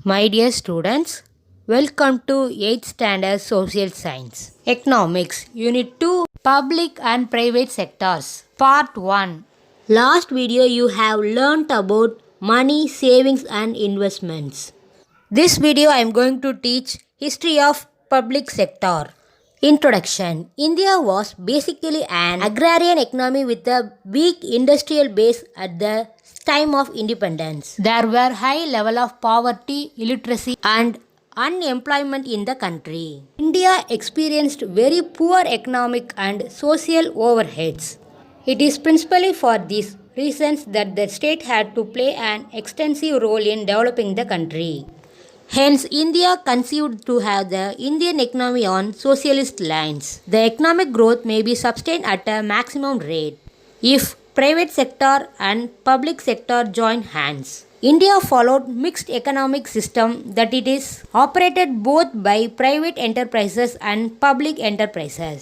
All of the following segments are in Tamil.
My dear students, welcome to 8th Standard Social Science. Economics, Unit 2, Public and Private Sectors, Part 1. Last video you have learnt about money, savings and investments. This video I am going to teach history of public sector. Introduction. India was basically an agrarian economy with a weak industrial base at the time of independence. There were high level of poverty, illiteracy and unemployment in the country. India experienced very poor economic and social overheads. It is principally for these reasons that the state had to play an extensive role in developing the country. Hence, India conceived to have the Indian economy on socialist lines. The economic growth may be sustained at a maximum rate if private sector and public sector join hands. India followed mixed economic system that it is operated both by private enterprises and public enterprises.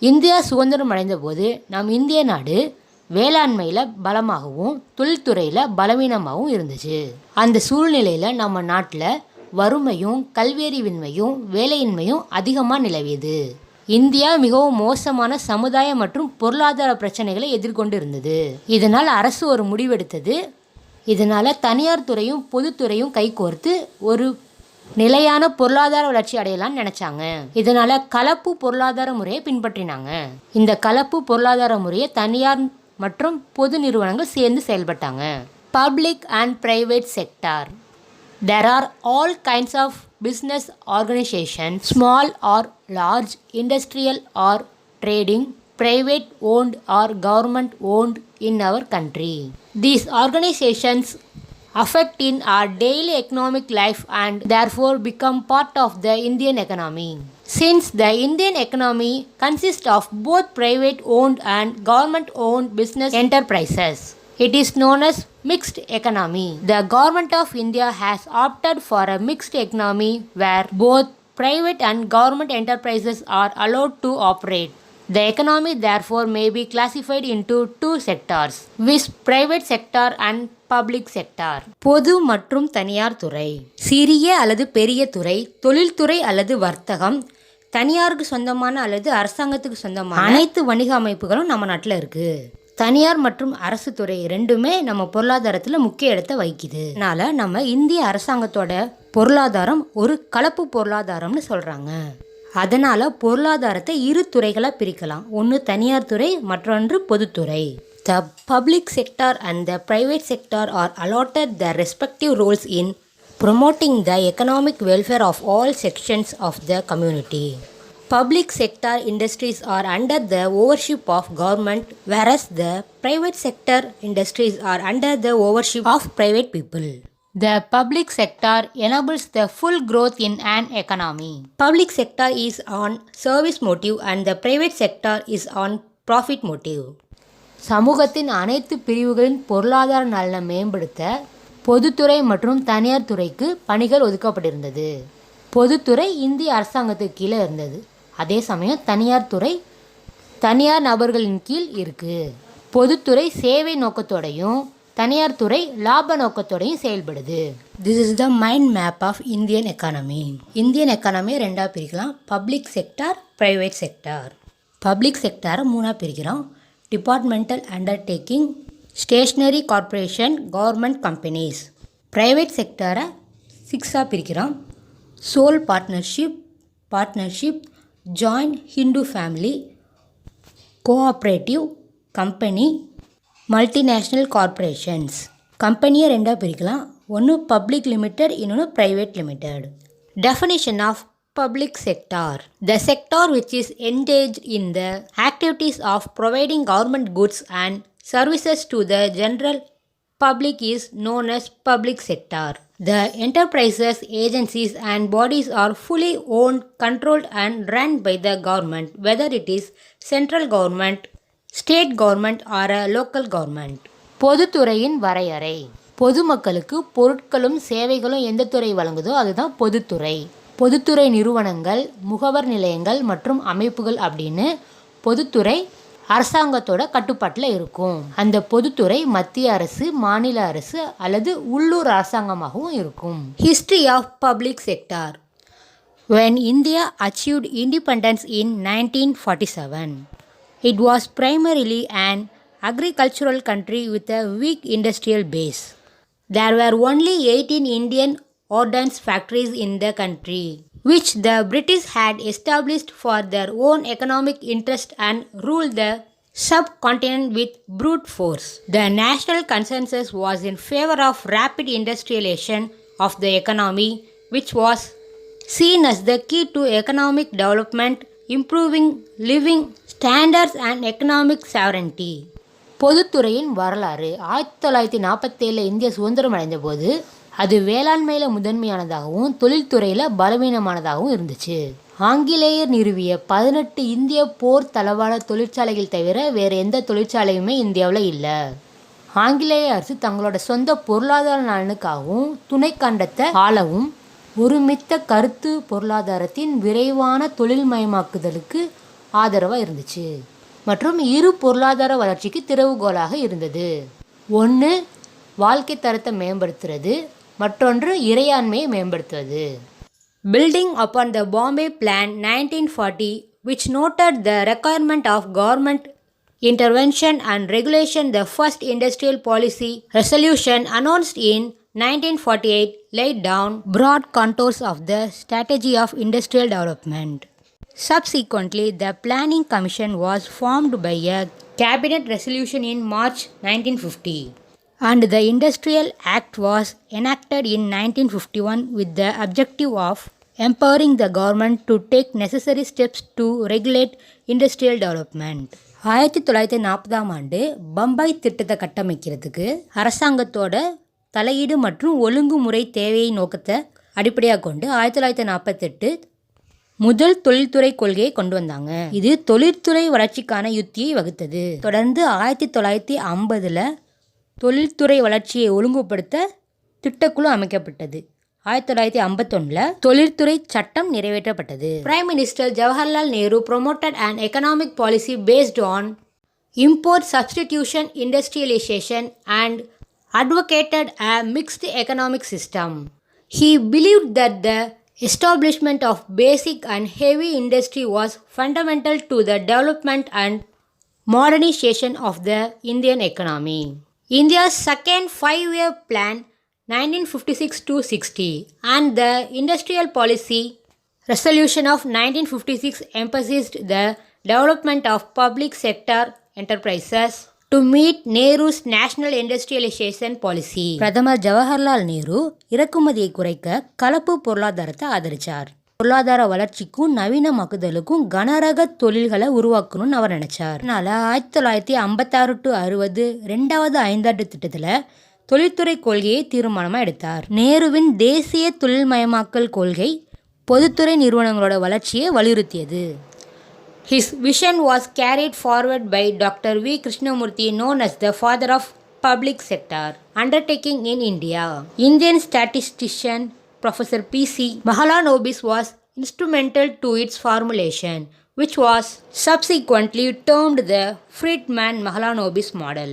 India சுதந்திரம் அடைந்த போது நம் இந்திய நாடு வேளாண்மையில் பலமாகவும் தொழில்துறையில் பலவீனமாகவும் இருந்துச்சு. அந்த சூழ்நிலையில் நம்ம நாட்டில் வறுமையும் கல்வியறிவின்மையும் வேலையின்மையும் அதிகமாக நிலவியது. இந்தியா மிகவும் மோசமான சமுதாய மற்றும் பொருளாதார பிரச்சனைகளை எதிர்கொண்டு இருந்தது. இதனால் அரசு ஒரு முடிவெடுத்தது. இதனால் தனியார் துறையும் பொதுத்துறையும் கைகோர்த்து ஒரு நிலையான பொருளாதார வளர்ச்சி அடையலாம்னு நினச்சாங்க. இதனால் கலப்பு பொருளாதார முறையை பின்பற்றினாங்க. இந்த கலப்பு பொருளாதார முறையை தனியார் மற்றும் பொது நிறுவனங்கள் சேர்ந்து செயல்பட்டாங்க. Public and private sector. There are all kinds of business organizations, small or large, industrial or trading, private owned or government owned in our country. These organizations affect in our daily economic life and therefore become part of the Indian economy. Since the Indian economy consists of both private owned and government owned business enterprises, it is known as mixed economy. The government of India has opted for a mixed economy where both private and government enterprises are allowed to operate. The economy therefore may be classified into two sectors, viz. Private sector and public sector. பொது மற்றும் தனியார் துறை. சிறிய அல்லது பெரிய துறை, தொழில்துறை அல்லது வர்த்தகம், தனியாருக்கு சொந்தமான அல்லது அரசாங்கத்துக்கு சொந்தமான அனைத்து வணிக அமைப்புகளும் நம்ம நாட்டில் இருக்குது. தனியார் மற்றும் அரசு துறை ரெண்டுமே நம்ம பொருளாதாரத்தில் முக்கிய இடத்தை வகிக்குது. அதனால நம்ம இந்திய அரசாங்கத்தோட பொருளாதாரம் ஒரு கலப்பு பொருளாதாரம்னு சொல்கிறாங்க. அதனால் பொருளாதாரத்தை இரு துறைகளாக பிரிக்கலாம். ஒன்று தனியார் துறை, மற்றொன்று பொதுத்துறை. The public sector and the private sector are allotted their respective roles in promoting the economic welfare of all sections of the community. Public sector industries are under the overship of government, whereas the private sector industries are under the overship of private people. The public sector enables the full growth in an economy. Public sector is on service motive and the private sector is on profit motive. சமூகத்தின் அனைத்து பிரிவுகளின் பொருளாதார நலனை மேம்படுத்த பொதுத்துறை மற்றும் தனியார் துறைக்கு பணிகள் ஒதுக்கப்பட்டிருந்தது. பொதுத்துறை இந்திய அரசாங்கத்துக்கு கீழே இருந்தது. அதே சமயம் தனியார் துறை தனியார் நபர்களின் கீழ் இருக்குது. பொதுத்துறை சேவை நோக்கத்தோடையும் தனியார் துறை லாப நோக்கத்தோடையும் செயல்படுது. This is the mind map of Indian economy. Indian எக்கானமியை ரெண்டாக பிரிக்கலாம். Public sector, private sector. Public செக்டாரை மூணாக பிரிக்கிறோம். Departmental undertaking, statutory corporation, government companies. Private செக்டாரை 6ஆக பிரிக்கிறோம். Sole partnership, joint Hindu family, cooperative, company, multinational corporations. கம்பெனியை ரெண்டாக பிரிக்கலாம். ஒன்று பப்ளிக் லிமிடெட், இன்னொன்று private limited. Definition of public sector. The sector which is engaged in the activities of providing government goods and services to the general public is known as public sector. The enterprises, agencies and bodies are fully owned, controlled and run by the government, whether it is central government, state government or a local government. பொதுத்துறையின் வரையறை. பொதுமக்களுக்கு பொருட்களும் சேவைகளும் எந்த துறை வழங்குதோ அதுதான் பொதுத்துறை. பொதுத்துறை நிறுவனங்கள், முகவர் நிலையங்கள் மற்றும் அமைப்புகள் அப்படின்னு பொதுத்துறை அரசாங்கத்தோட கட்டுப்பாட்டில் இருக்கும். அந்த பொதுத்துறை மத்திய அரசு, மாநில அரசு அல்லது உள்ளூர் அரசாங்கமாகவும் இருக்கும். History of public sector. When India achieved independence in 1947, it was primarily an agricultural country with a weak industrial base. There were only 18 Indian ordnance factories in the country, which the British had established for their own economic interest and ruled the subcontinent with brute force. The national consensus was in favor of rapid industrialization of the economy, which was seen as the key to economic development, improving living standards and economic sovereignty. பொதுத்துறையின் வரலாறு. 1947 இந்திய சுதந்திரம் அடைந்த போது அது வேளாண்மையில் முதன்மையானதாகவும் தொழில்துறையில் பலவீனமானதாகவும் இருந்துச்சு. ஆங்கிலேயர் நிறுவிய 18 இந்திய போர் தளவாட தொழிற்சாலைகள் தவிர வேறு எந்த தொழிற்சாலையுமே இந்தியாவில் இல்லை. ஆங்கிலேய அரசு தங்களோட சொந்த பொருளாதார நலனுக்காகவும் துணை கண்டத்தை ஆளவும் ஒருமித்த கருத்து பொருளாதாரத்தின் விரைவான தொழில்மயமாக்குதலுக்கு ஆதரவாக இருந்துச்சு மற்றும் இரு பொருளாதார வளர்ச்சிக்கு திறவுகோலாக இருந்தது. ஒன்று வாழ்க்கை தரத்தை மேம்படுத்துறது, மற்றொன்று இறையாண்மையை மேம்படுத்துவது. Building upon the Bombay plan 1940, which noted the requirement of government intervention and regulation, the first industrial policy resolution announced in 1948 laid down broad contours of the strategy of industrial development. Subsequently, the Planning Commission was formed by a cabinet resolution in March 1950, and the Industrial Act was enacted in 1951 with the objective of empowering the government to take necessary steps to regulate industrial development. 1940ஆம் ஆண்டு பம்பாய் திட்டத்தை கட்டமைக்கிறதுக்கு அரசாங்கத்தோட தலையீடு மற்றும் ஒழுங்குமுறை தேவையை நோக்கத்தை அடிப்படையாக கொண்டு 1948 முதல் தொழில்துறை கொள்கையை கொண்டு வந்தாங்க. இது தொழில்துறை வளர்ச்சிக்கான யுத்தியை வகுத்தது. தொடர்ந்து 1950 தொழில்துறை வளர்ச்சியை ஒழுங்குபடுத்த திட்டக்குழு அமைக்கப்பட்டது. 1951 தொழில்துறை சட்டம் நிறைவேற்றப்பட்டது. Prime minister Jawaharlal Nehru promoted an economic policy based on import substitution industrialization and advocated a mixed economic system. He believed that the establishment of basic and heavy industry was fundamental to the development and modernization of the Indian economy. India's second five-year plan 1956-60 and the industrial policy resolution of 1956 emphasized the development of public sector enterprises to meet Nehru's national industrialization policy. பிரதமர் ஜவஹர்லால் நேரு இறக்குமதியை குறைக்க கலப்பு பொருளாதாரத்தை ஆதரிச்சார். பொருளாதார வளர்ச்சிக்கும் நவீனமாக்குதலுக்கும் கனரக தொழில்களை உருவாக்கணும்னு அவர் நினைச்சார். அதனால 1956-60 2வது ஐந்தாண்டு திட்டத்தில் தொழில்துறை கொள்கையை தீர்மானமாக எடுத்தார். நேருவின் தேசிய தொழில்மயமாக்கல் கொள்கை பொதுத்துறை நிறுவனங்களோட வளர்ச்சியை வலியுறுத்தியது. His vision was carried forward by Dr. V. Krishnamurti, known as the father of public sector undertaking in India. Indian statistician Professor P.C. Mahalanobis was instrumental to its formulation, which was subsequently termed the Friedman-Mahalanobis model.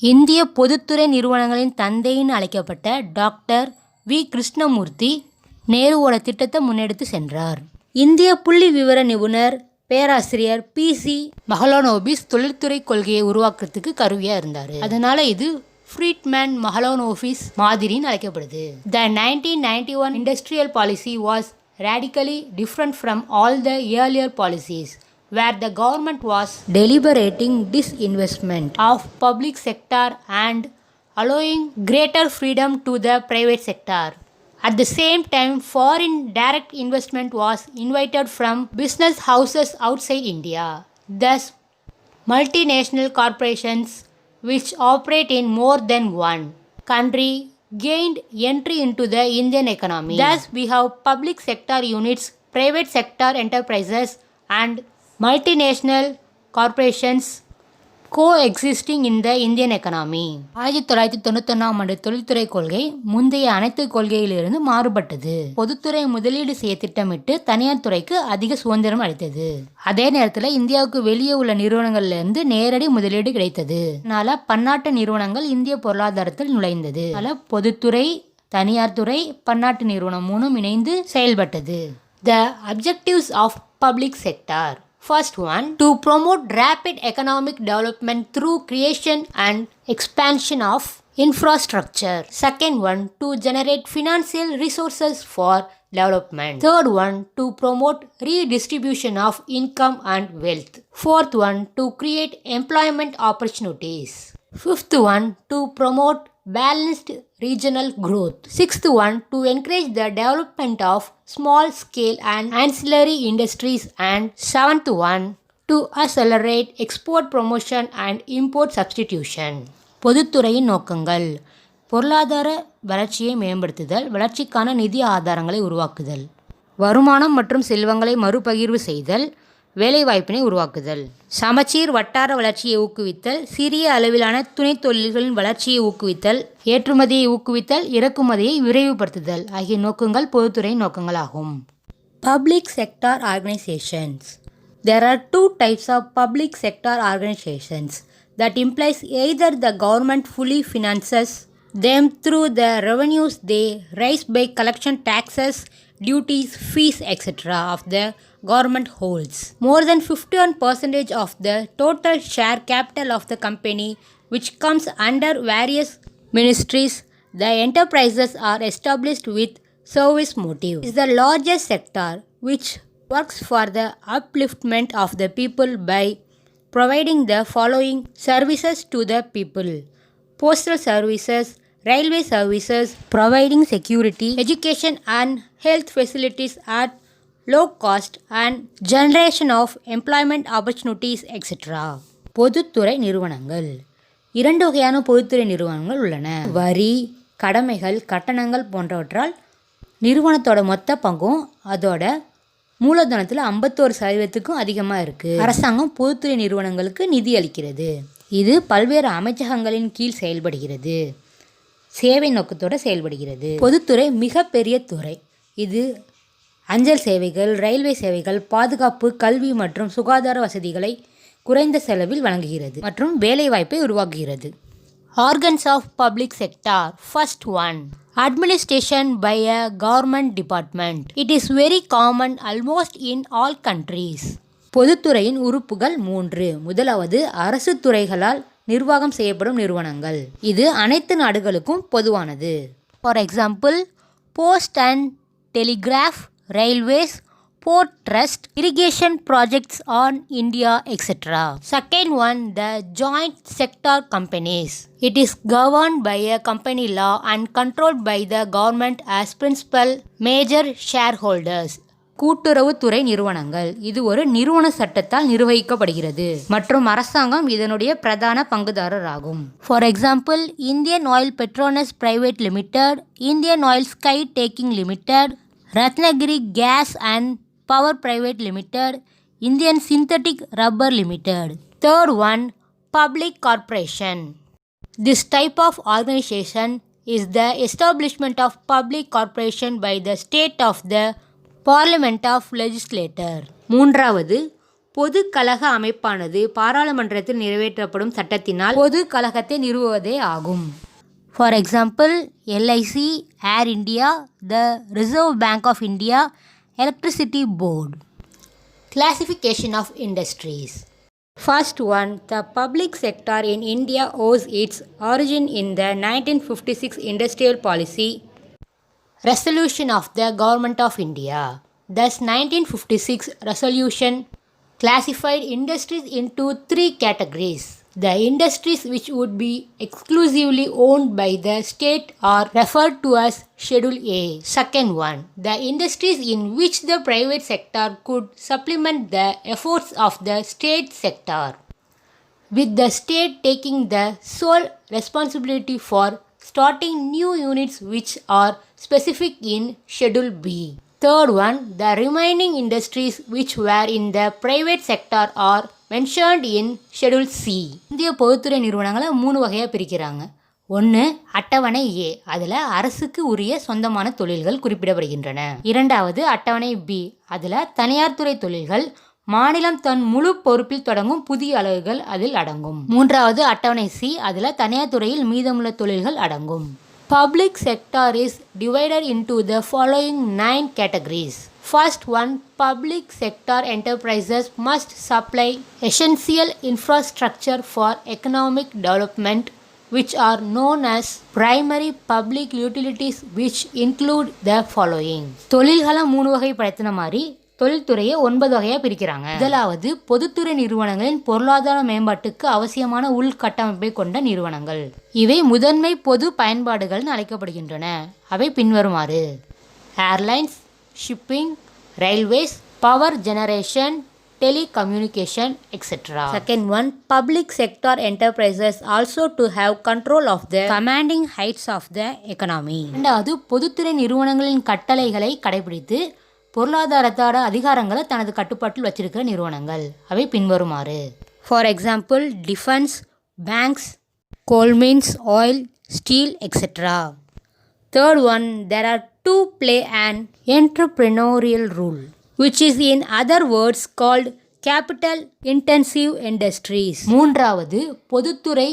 இந்திய பொதுத்துறை நிறுவனங்களின் தந்தைன்னு அழைக்கப்பட்ட டாக்டர் வி கிருஷ்ணமூர்த்தி நேருவோட திட்டத்தை முன்னெடுத்து சென்றார். இந்திய புள்ளி விவர நிபுணர் பேராசிரியர் P.C. மஹலானோபிஸ் தொழில்துறை கொள்கையை உருவாக்குறதுக்கு கருவியாக இருந்தார். அதனால இது ஃப்ரீட்மேன் மஹலானோபிஸ் மாதிரின்னு அழைக்கப்படுது. The 1991 industrial policy was radically different from all the earlier policies, where the government was deliberating disinvestment of public sector and allowing greater freedom to the private sector. At the same time, foreign direct investment was invited from business houses outside India. Thus, multinational corporations which operate in more than one country gained entry into the Indian economy. Thus, we have public sector units, private sector enterprises, and multinational corporations coexisting in the Indian economy. 1991ஆம் ஆண்டு தொழில்துறை கொள்கை முந்தைய அனைத்து கொள்கையிலிருந்து மாறுபட்டது. பொதுத்துறை முதலீடு செய்ய திட்டமிட்டு தனியார் துறைக்கு அதிக சுதந்திரம் அளித்தது. அதே நேரத்தில் இந்தியாவுக்கு வெளியே உள்ள நிறுவனங்கள்ல நேரடி முதலீடு கிடைத்தது. அதனால பன்னாட்டு நிறுவனங்கள் இந்திய பொருளாதாரத்தில் நுழைந்தது. அதனால பொதுத்துறை, தனியார் துறை, பன்னாட்டு நிறுவனம் மூணும் இணைந்து செயல்பட்டது. The objectives of public sector. First one, to promote rapid economic development through creation and expansion of infrastructure. Second one, to generate financial resources for development. Third one, to promote redistribution of income and wealth. Fourth one, to create employment opportunities. Fifth one, to promote balanced regional growth. Sixth one, to encourage the development of small scale and ancillary industries. And seventh one, to accelerate export promotion and import substitution. பொதுத்துறையின் நோக்கங்கள்: பொருளாதார வளர்ச்சியை மேம்படுத்துதல், வளர்ச்சிக்கான நிதி ஆதாரங்களை உருவாக்குதல், வருமானம் மற்றும் செல்வங்களை மறுபகிர்வு செய்தல், வேலைவாய்ப்பினை உருவாக்குதல், சமச்சீர் வட்டார வளர்ச்சியை ஊக்குவித்தல், சிறிய அளவிலான துணை தொழில்களின் வளர்ச்சியை ஊக்குவித்தல், ஏற்றுமதியை ஊக்குவித்தல், இறக்குமதியை விரைவுபடுத்துதல் ஆகிய நோக்கங்கள் பொதுத்துறையின் நோக்கங்களாகும். Public sector organisations. There are two types of public sector organizations that implies either the government fully finances them through the revenues they raise by collection taxes, duties, fees, etc. of the government holds more than 51% of the total share capital of the company, which comes under various ministries. The enterprises are established with service motive. Is the largest sector which works for the upliftment of the people by providing the following services to the people: postal services, railway services, providing security, education and health facilities at low cost, and generation of employment opportunities, etc. பொதுத்துறை நிறுவனங்கள். இரண்டு வகையான பொதுத்துறை நிறுவனங்கள் உள்ளன. வரி, கடமைகள், கட்டணங்கள் போன்றவற்றால் நிறுவனத்தோட மொத்த பங்கும் அதோட மூலதனத்தில் 51% அதிகமாக இருக்குது. அரசாங்கம் பொதுத்துறை நிறுவனங்களுக்கு நிதி அளிக்கிறது. இது பல்வேறு அமைச்சகங்களின் கீழ் செயல்படுகிறது. சேவை நோக்கத்தோடு செயல்படுகிறது. பொதுத்துறை மிகப்பெரிய துறை. இது அஞ்சல் சேவைகள், ரயில்வே சேவைகள், பாதுகாப்பு, கல்வி மற்றும் சுகாதார வசதிகளை குறைந்த செலவில் வழங்குகிறது மற்றும் வேலைவாய்ப்பை உருவாக்குகிறது. Organs of public sector. First one, administration by a government department. It is very common almost in all countries. பொதுத்துறையின் உறுப்புகள் 3. முதலாவது, அரசு துறைகளால் நிர்வாகம் செய்யப்படும் நிறுவனங்கள். இது அனைத்து நாடுகளுக்கும் பொதுவானது. For example, post and telegraph, railways, port trust, irrigation projects on India, etc. Second one, the joint sector companies. It is governed by a company law and controlled by the government as principal major shareholders. கூட்டுறவுத்துறை நிறுவனங்கள். இது ஒரு நிறுவன சட்டத்தால் நிர்வகிக்கப்படுகிறது மற்றும் அரசாங்கம் இதனுடைய பிரதான பங்குதாரர் ஆகும். For example, Indian Oil Petronas private limited, Indian Oil Skytanking limited, Ratnagiri gas and power private limited, Indian synthetic rubber limited. Third one, public corporation. This type of organization is the establishment of public corporation by the state of the parliament of legislator. மூன்றாவது, பொது கழக அமைப்பானது பாராளுமன்றத்தில் நிறைவேற்றப்படும் சட்டத்தினால் பொது கழகத்தை நிறுவுவதே ஆகும். For example, LIC, Air India, the Reserve Bank of India, electricity board. Classification of industries. First one, the public sector in India owes its origin in the 1956 Industrial Policy Resolution of the Government of India. Thus, 1956 resolution classified industries into 3 categories. The industries which would be exclusively owned by the state are referred to as Schedule A. Second one, the industries in which the private sector could supplement the efforts of the state sector, with the state taking the sole responsibility for starting new units which are specific in Schedule B. Third one, the remaining industries which were in the private sector are mentioned in Schedule C. இந்திய பொதுத்துறை நிறுவனங்களை 3 வகையாக பிரிக்கிறாங்க. ஒன்று அட்டவணை ஏ, அதில் அரசுக்கு உரிய சொந்தமான தொழில்கள் குறிப்பிடப்படுகின்றன. இரண்டாவது அட்டவணை பி, அதில் தனியார் துறை தொழில்கள், மாநிலம் தன் முழு பொறுப்பில் தொடங்கும் புதிய அலகுகள் அதில் அடங்கும். மூன்றாவது அட்டவணை சி, அதில் தனியார் துறையில் மீதமுள்ள தொழில்கள் அடங்கும். Public sector is divided into the following 9 categories. First one, public sector enterprises must supply essential infrastructure for economic development, which are known as primary public utilities, which include the following. தொழில்களை 3 வகைப்படுத்தின மாதிரி தொழில்துறையை 9 வகையாக பிரிக்கிறாங்க. முதலாவது பொதுத்துறை நிறுவனங்களின் பொருளாதார மேம்பாட்டுக்கு அவசியமான உள்கட்டமைப்பை கொண்ட நிறுவனங்கள். இவை முதன்மை பொது பயன்பாடுகள்னு அழைக்கப்படுகின்றன. அவை பின்வருமாறு: airlines, shipping, railways, power generation, telecommunication, etc. Second one, public sector enterprises also to have control of the commanding heights of the economy. இரண்டாவது பொதுத்துறை நிறுவனங்களின் கட்டளைகளை கடைபிடித்து பொருளாதாரத்தோட அதிகாரங்களை தனது கட்டுப்பாட்டில் வச்சிருக்கிற நிறுவனங்கள். அவை பின்வருமாறு: for example defence, banks, coal mines, oil, steel, etcetera. Third one, there are to play and entrepreneurial role, which is in other words called capital intensive industries. மூன்றாவது பொதுத்துறை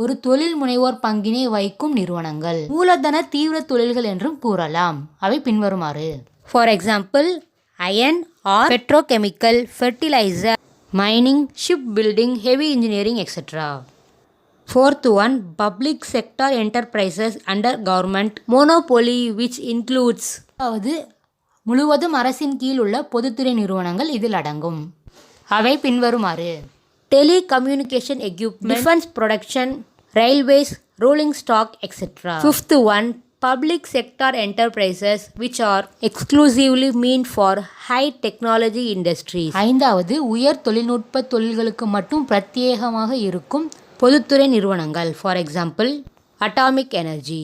ஒரு தொழில் முனைவோர் பங்கினை வைக்கும் நிறுவனங்கள். மூலதன தீவிர தொழில்கள் என்றும் கூறலாம். அவை பின்வருமாறு: for example iron or petrochemical, fertiliser, mining, ship building, heavy engineering, etcetera. Fourth one, public sector enterprises under government monopoly, which includes, அதாவது முழுவதும் அரசின் கீழ் உள்ள பொதுத்துறை நிறுவனங்கள் இதில் அடங்கும். அவை பின்வருமாறு: telecommunication equipment, defence production, railways, rolling stock, etcetera. Fifth one, public sector enterprises which are exclusively meant for high technology industries. ஐந்தாவது உயர் தொழில்நுட்ப தொழில்களுக்கு மட்டும் பிரத்யேகமாக இருக்கும் பொதுத்துறை நிறுவனங்கள். For example atomic energy.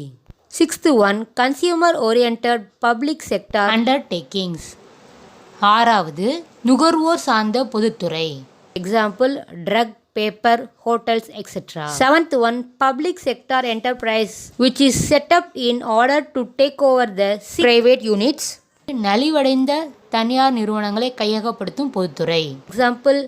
Sixth one, consumer oriented public sector undertakings. ஆறாவது நுகர்வோர் சார்ந்த பொதுத்துறை. Example drug, paper, hotels, etcetera. Seventh one, public sector enterprise which is set up in order to take over the private units. நலிவடைந்த தனியார் நிறுவனங்களை கையகப்படுத்தும் பொதுத்துறை. Example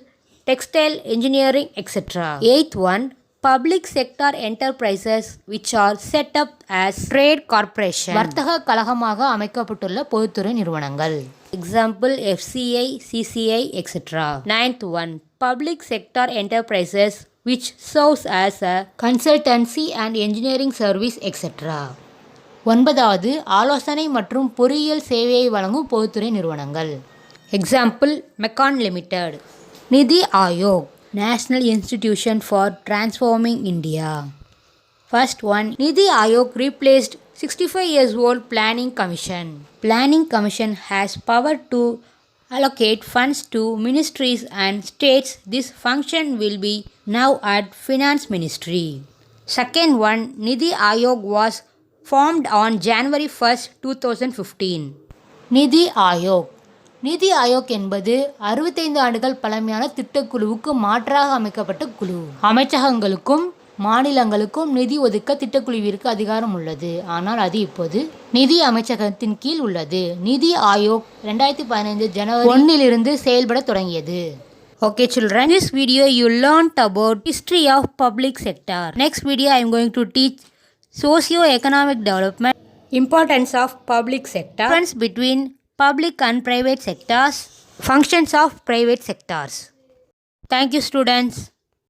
textile, engineering, etcetera. Eighth one, public sector enterprises which are set up as trade corporation, வர்த்தக கழகமாக அமைக்கப்பட்டுள்ள பொதுத்துறை நிறுவனங்கள். Example FCI, CCI, etc. Ninth one, public sector enterprises which serves as a consultancy and engineering service, etc. ஒன்பதாவது ஆலோசனை மற்றும் பொறியியல் சேவையை வழங்கும் பொதுத்துறை நிறுவனங்கள். Example MECON limited. நிதி Aayog, National Institution for Transforming India. First one, Nidhi Aayog replaced 65 years old Planning Commission. Planning Commission has power to allocate funds to ministries and states. This function will be now at Finance Ministry. Second one, Nidhi Aayog was formed on January 1st, 2015. Nidhi Aayog. நிதி ஆயோக் என்பது 65 ஆண்டுகள் பழமையான திட்டக்குழுவுக்கு மாற்றாக அமைக்கப்பட்ட குழு. அமைச்சகங்களுக்கும் மாநிலங்களுக்கும் நிதி ஒதுக்க திட்டக்குழுவிற்கு அதிகாரம் உள்ளது. ஆனால் அது இப்போது நிதி அமைச்சகத்தின் கீழ் உள்ளது. நிதி ஆயோக் 2015 ஜனவரி 1 செயல்பட தொடங்கியது. Okay children, this video you learnt about history of public sector. Next video I am going to teach socio-economic development, importance of public sector, difference between public and private sectors, functions of private sectors. Thank you students.